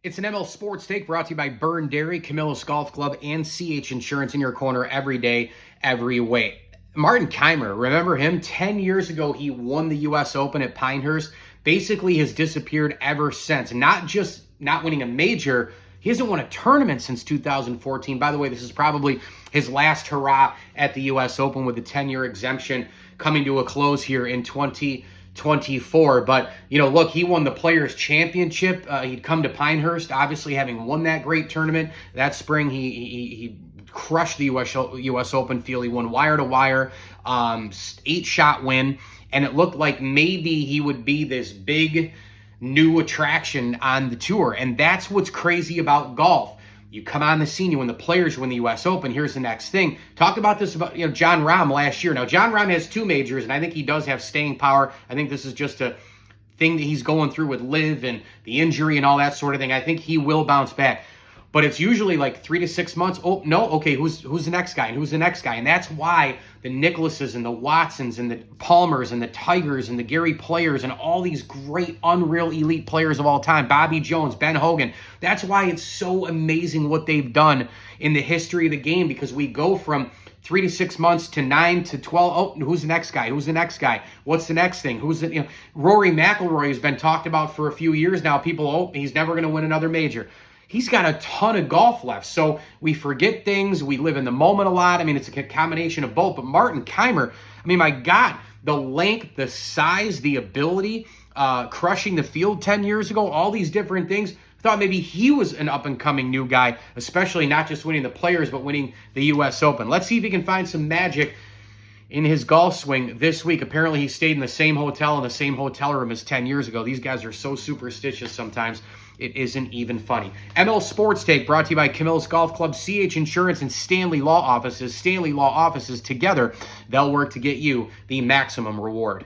It's an ML Sports Take brought to you by Burn Dairy, Camillus Golf Club, and CH Insurance in your corner every day, every way. Martin Kaymer, remember him? 10 years ago, he won the U.S. Open at Pinehurst. Basically has disappeared ever since. Not just not winning a major, he hasn't won a tournament since 2014. By the way, this is probably his last hurrah at the U.S. Open with the 10-year exemption coming to a close here in 2024. But, you know, look, he won the Players' Championship. He'd come to Pinehurst, obviously having won that great tournament. That spring, he crushed the U.S. Open field. He won wire-to-wire, 8-shot win. And it looked like maybe he would be this big new attraction on the tour. And that's what's crazy about golf. You come on the scene, you win the Players, you win the U.S. Open. Here's the next thing. Talked about this about Jon Rahm last year. Now, Jon Rahm has 2 majors, and I think he does have staying power. I think this is just a thing that he's going through with LIV and the injury and all that sort of thing. I think he will bounce back. But it's usually like 3 to 6 months. Oh, no, okay, who's the next guy? And who's the next guy? And that's why the Nicklauses and the Watsons and the Palmers and the Tigers and the Gary Players and all these great, unreal, elite players of all time, Bobby Jones, Ben Hogan, that's why it's so amazing what they've done in the history of the game, because we go from 3 to 6 months to 9 to 12. Oh, who's the next guy? Who's the next guy? What's the next thing? Who's the, Rory McIlroy has been talked about for a few years now. People, he's never going to win another major. He's got a ton of golf left. So we forget things. We live in the moment a lot. I mean, it's a combination of both. But Martin Kaymer, I mean, my God, the length, the size, the ability, crushing the field 10 years ago, all these different things. I thought maybe he was an up-and-coming new guy, especially not just winning the Players, but winning the U.S. Open. Let's see if he can find some magic in his golf swing this week. Apparently, he stayed in the same hotel, in the same hotel room as 10 years ago. These guys are so superstitious sometimes. It isn't even funny. ML Sports Take brought to you by Camillus Golf Club, CH Insurance, and Stanley Law Offices. Stanley Law Offices, together, they'll work to get you the maximum reward.